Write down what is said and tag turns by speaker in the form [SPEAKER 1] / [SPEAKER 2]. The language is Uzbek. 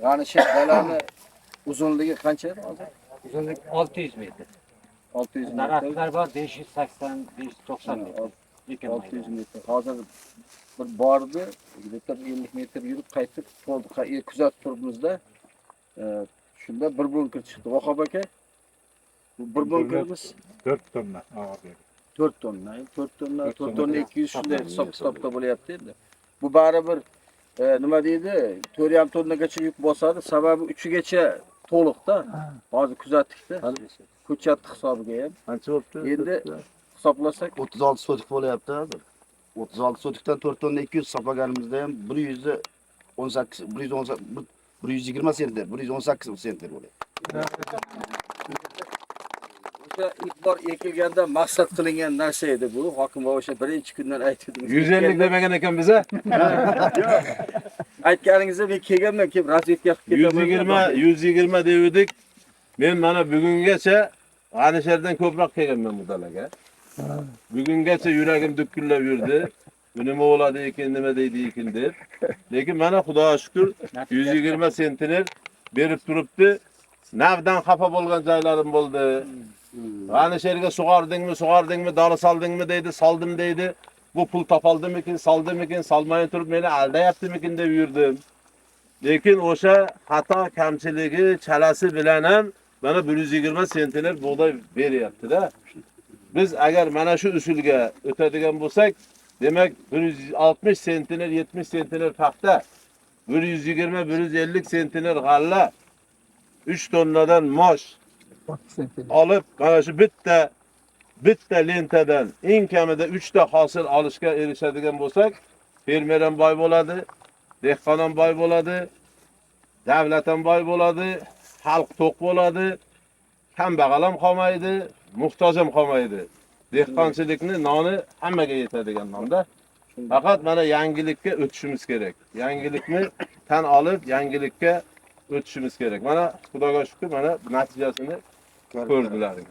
[SPEAKER 1] Yani şey dalani uzunluğu kaç eder hozir?
[SPEAKER 2] Uzunluk 600 metre.
[SPEAKER 1] 600 metre.
[SPEAKER 2] Daraxtlar bor 580, 590 metre.
[SPEAKER 1] 600 metre. Hozir bir bordi, bir 50 metre yurib qaytib to'ldi. Kuzatib turibmizda. Shunda bir bunker chiqdi. Vahab aka, bu bir bunkerimiz
[SPEAKER 3] 4 tonna ağır.
[SPEAKER 1] 4 tonna. 4 tonna, 4
[SPEAKER 3] tonna
[SPEAKER 1] tonna 200 shunday hisobda bo'lyapti endi. Bu baribir nima deydi? 4,5 tonnagacha yuk bosadi. Sababi 3gacha to'liqda. Hozir kuzatdikda. Ko'chatdi hisobiga ham.
[SPEAKER 4] Qancha bo'pti?
[SPEAKER 1] Endi hisoblasak
[SPEAKER 4] 36 sotik bo'lyapti hozir. 36 sotikdan 4 tonna 200 hisoblaganimizda ham 118 120 sentner, 118 sentner bo'lyapti.
[SPEAKER 1] o'sha ilk bor ekilganda maqsad qilingan narsa edi bu. Hokim va o'sha birinchi kundan aytdingiz.
[SPEAKER 5] 150 demagan ekan biza.
[SPEAKER 1] Aytganingizda men kelganman, kelib razvedka qilib ketaman.
[SPEAKER 5] 120 dedik. Men mana bugungacha G'anisherdan ko'proq kelganman bu dalaga. Bugungacha yuragim dukkillab yurdi. Bu nima bo'ladi ekan, nima deydi ekan deb. Lekin mana Xudoga shukr 120 sentner berib turibdi. Navdan xafa bo'lgan joylarim bo'ldi. G'anisherga sug'ordingmi, dori soldingmi deydi, soldim deydi. Bu pul topaldimikin, soldimikin, solmay turib meni aldayaptimikin deb yurdim. Lekin o'sha xato kamchiligi, chalasi bilan ham mana 120 sentner bug'doy beryapti-da. Biz agar mana shu usulga o'tadigan bo'lsak, demak 160 sentner, 70 sentner paxta, 120, 150 sentner g'alla, 3 tonnadan mosh olib mana shu bitta lentadan eng kamida 3 ta hosil olishga erishadigan bo'lsak, fermer ham boy bo'ladi, dehqon ham boy bo'ladi, davlat ham boy bo'ladi, xalq to'q bo'ladi, kambag'al ham qolmaydi, muhtoj ham qolmaydi. Dehqonchilikni noni hammaga yetadigan nonda. Faqat mana yangilikka o'tishimiz kerak. Yangilikni tan olib, yangilikka o'tishimiz kerak. Mana Xudoga shukr, mana natijasini ko'rdilaring.